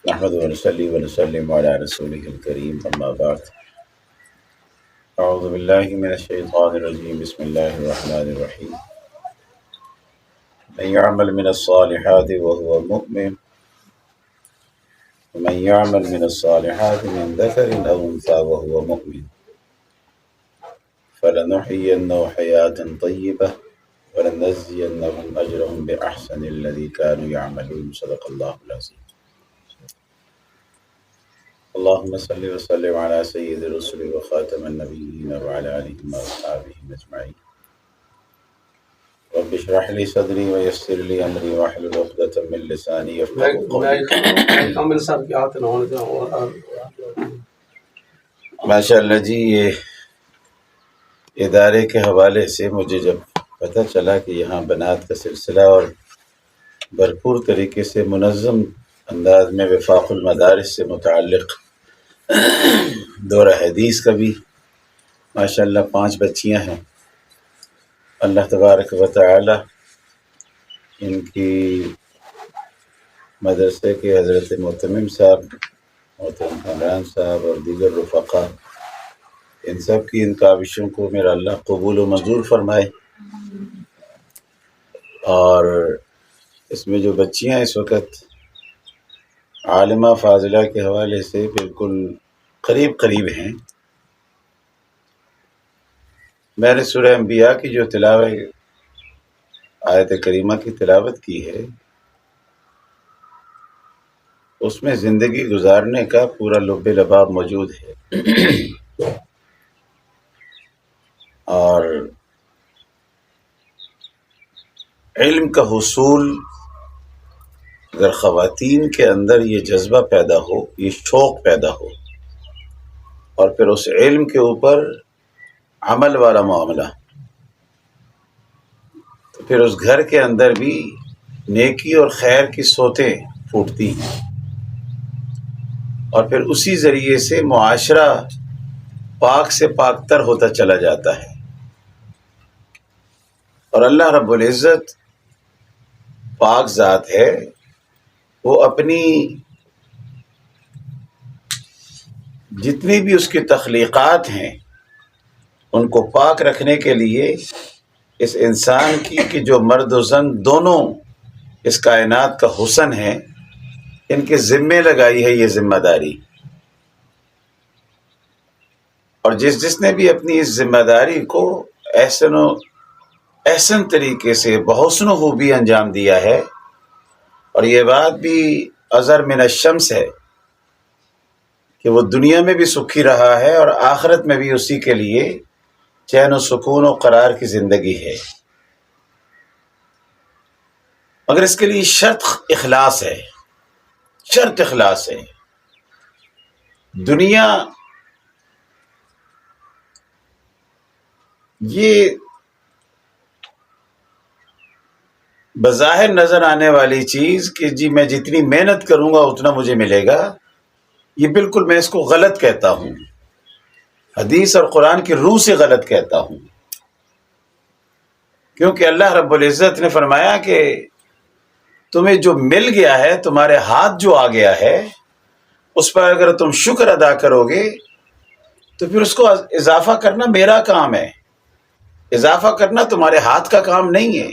نحمد ونصلي ونسلم على رسوله الكريم أما بعد أعوذ بالله من الشيطان الرجيم بسم الله الرحمن الرحيم من يعمل من الصالحات وهو مؤمن ومن يعمل من الصالحات من ذكر أو أنثى وهو مؤمن فلنحيينه حياة طيبة ولنجزينهم أجرهم بأحسن الذي كانوا يعملون صدق الله العظيم اللهم صل وسلم على سيد الرسل وخاتم النبيين وعلى آله وأصحابه أجمعين رب اشرح لي صدری ویسر لی امری واحلل عقدۃ من لسانی یفقهوا قولی۔ ماشاء اللہ جی، یہ ادارے کے حوالے سے مجھے جب پتہ چلا کہ یہاں بنات کا سلسلہ اور بھرپور طریقے سے منظم انداز میں وفاق المدارس سے متعلق دورہ حدیث کا بھی ماشاء اللہ 5 بچیاں ہیں، اللہ تبارک و تعالی ان کی مدرسے کے حضرت معتمم صاحب، محترم عمران صاحب اور دیگر رفقا، ان سب کی ان کاوشوں کو میرا اللہ قبول و منظور فرمائے۔ اور اس میں جو بچیاں اس وقت عالمہ فاضلہ کے حوالے سے بالکل قریب ہیں، میں نے سورہ انبیاء کی جو آیت کریمہ کی تلاوت کی ہے، اس میں زندگی گزارنے کا پورا لب لباب موجود ہے۔ اور علم کا حصول اگر خواتین کے اندر یہ جذبہ پیدا ہو، یہ شوق پیدا ہو، اور پھر اس علم کے اوپر عمل والا معاملہ، تو پھر اس گھر کے اندر بھی نیکی اور خیر کی سوتیں پھوٹتی ہیں، اور پھر اسی ذریعے سے معاشرہ پاک سے پاک تر ہوتا چلا جاتا ہے۔ اور اللہ رب العزت پاک ذات ہے، وہ اپنی جتنی بھی اس کی تخلیقات ہیں ان کو پاک رکھنے کے لیے اس انسان کی کہ جو مرد و زن دونوں اس کائنات کا حسن ہے، ان کے ذمے لگائی ہے یہ ذمہ داری۔ اور جس نے بھی اپنی اس ذمہ داری کو احسن طریقے سے بحسن و خوبی انجام دیا ہے، اور یہ بات بھی اظہر من الشمس ہے کہ وہ دنیا میں بھی سکھی رہا ہے اور آخرت میں بھی اسی کے لیے چین و سکون و قرار کی زندگی ہے، مگر اس کے لیے شرط اخلاص ہے، شرط اخلاص ہے۔ دنیا یہ بظاہر نظر آنے والی چیز کہ جی میں جتنی محنت کروں گا اتنا مجھے ملے گا، یہ بالکل میں اس کو غلط کہتا ہوں، حدیث اور قرآن کی روح سے غلط کہتا ہوں۔ کیونکہ اللہ رب العزت نے فرمایا کہ تمہیں جو مل گیا ہے، تمہارے ہاتھ جو آ گیا ہے، اس پر اگر تم شکر ادا کرو گے تو پھر اس کو اضافہ کرنا میرا کام ہے۔ اضافہ کرنا تمہارے ہاتھ کا کام نہیں ہے،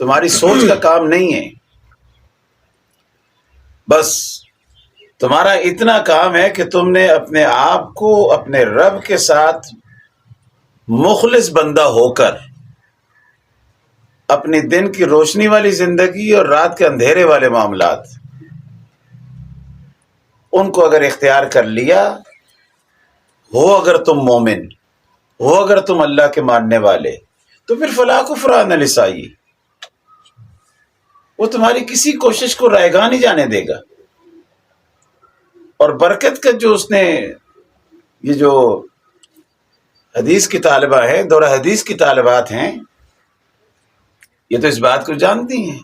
تمہاری سوچ کا کام نہیں ہے، بس تمہارا اتنا کام ہے کہ تم نے اپنے آپ کو اپنے رب کے ساتھ مخلص بندہ ہو کر اپنی دن کی روشنی والی زندگی اور رات کے اندھیرے والے معاملات ان کو اگر اختیار کر لیا ہو، اگر تم مومن ہو، اگر تم اللہ کے ماننے والے، تو پھر فلا کفران لسعی، وہ تمہاری کسی کوشش کو رائگاں نہیں جانے دے گا۔ اور برکت کا جو اس نے یہ جو حدیث کی طالبہ ہیں، دورہ حدیث کی طالبات ہیں، یہ تو اس بات کو جانتی ہیں،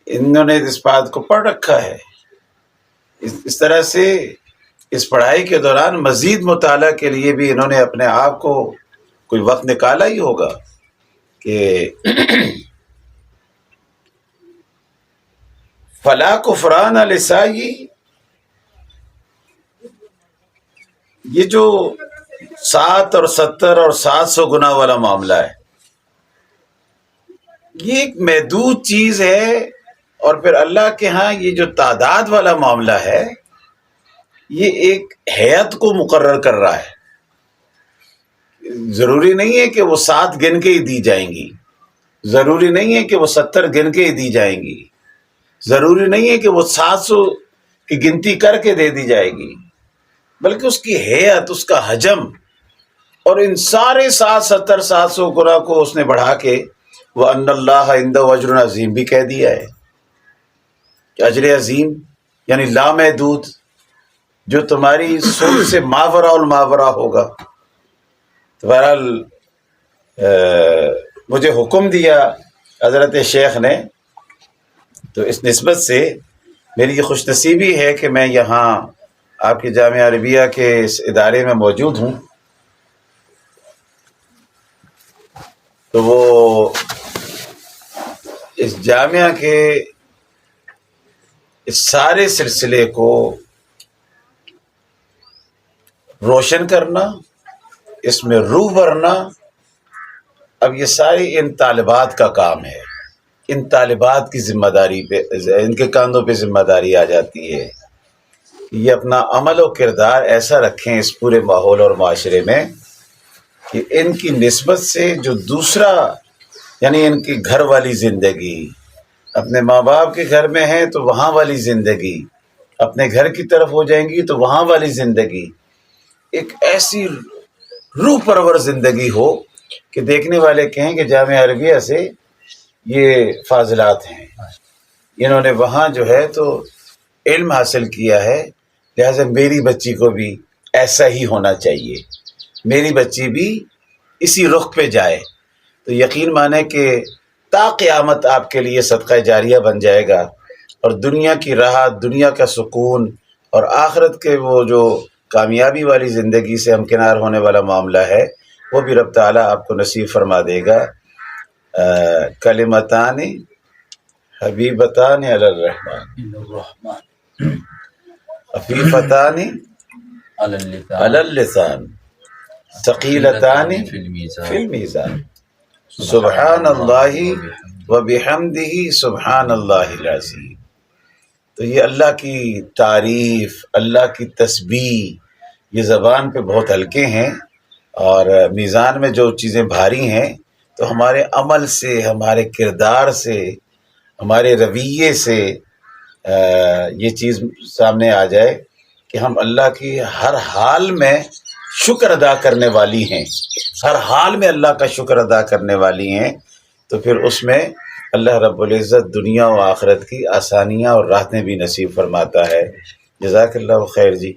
انہوں نے اس بات کو پڑھ رکھا ہے۔ اس طرح سے اس پڑھائی کے دوران مزید مطالعہ کے لیے بھی انہوں نے اپنے آپ کو کوئی وقت نکالا ہی ہوگا کہ فلا کفران لسائی، یہ جو 7 اور 70 اور 700 گنا والا معاملہ ہے، یہ ایک محدود چیز ہے، اور پھر اللہ کے ہاں یہ جو تعداد والا معاملہ ہے یہ ایک ہیئت کو مقرر کر رہا ہے۔ ضروری نہیں ہے کہ وہ 7 گن کے ہی دی جائیں گی، ضروری نہیں ہے کہ وہ 70 گن کے ہی دی جائیں گی، ضروری نہیں ہے کہ وہ 700 کی گنتی کر کے دے دی جائے گی، بلکہ اس کی ہیئت، اس کا حجم، اور ان سارے 70 700 گنا کو اس نے بڑھا کے وَأَنَّ اللَّهَ عِندَهُ أَجْرٌ عَظِيمٌ بھی کہہ دیا ہے کہ اجر عظیم یعنی لامحدود، جو تمہاری سوچ سے ماورا الماورا ہوگا۔ تو بہرحال مجھے حکم دیا حضرت شیخ نے، تو اس نسبت سے میری یہ خوش نصیبی ہے کہ میں یہاں آپ کی جامعہ عربیہ کے اس ادارے میں موجود ہوں۔ تو وہ اس جامعہ کے اس سارے سلسلے کو روشن کرنا، اس میں روح بھرنا، اب یہ ساری ان طالبات کا کام ہے، ان طالبات کی ذمہ داری پہ، ان کے کاندھوں پہ ذمہ داری آ جاتی ہے کہ یہ اپنا عمل و کردار ایسا رکھیں اس پورے ماحول اور معاشرے میں کہ ان کی نسبت سے جو دوسرا، یعنی ان کی گھر والی زندگی، اپنے ماں باپ کے گھر میں ہیں تو وہاں والی زندگی، اپنے گھر کی طرف ہو جائیں گی تو وہاں والی زندگی، ایک ایسی روح پرور زندگی ہو کہ دیکھنے والے کہیں کہ جامعہ عربیہ سے یہ فاضلات ہیں، انہوں نے وہاں جو ہے تو علم حاصل کیا ہے، لہٰذا میری بچی کو بھی ایسا ہی ہونا چاہیے، میری بچی بھی اسی رخ پہ جائے۔ تو یقین مانے کہ تا قیامت آپ کے لیے صدقہ جاریہ بن جائے گا، اور دنیا کی راحت، دنیا کا سکون اور آخرت کے وہ جو کامیابی والی زندگی سے ہمکنار ہونے والا معاملہ ہے وہ بھی رب تعالیٰ آپ کو نصیب فرما دے گا۔ کلمتان حبیبتان علی الرحمن خفیفتان علی اللسان ثقیلتان فی المیزان سبحان اللہ وبحمدہ سبحان اللہ العظیم۔ تو یہ اللہ کی تعریف، اللہ کی تسبیح، یہ زبان پہ بہت ہلکے ہیں، اور میزان میں جو چیزیں بھاری ہیں تو ہمارے عمل سے، ہمارے کردار سے، ہمارے رویے سے یہ چیز سامنے آ جائے کہ ہم اللہ کی ہر حال میں شکر ادا کرنے والی ہیں، ہر حال میں اللہ کا شکر ادا کرنے والی ہیں، تو پھر اس میں اللہ رب العزت دنیا و آخرت کی آسانیاں اور راحتیں بھی نصیب فرماتا ہے۔ جزاک اللہ خیر جی،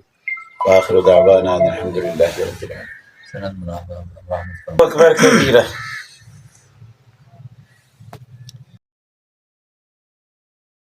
وآخر دعوانا الحمدللہ رب العالمین۔ اکبر کبیرہ۔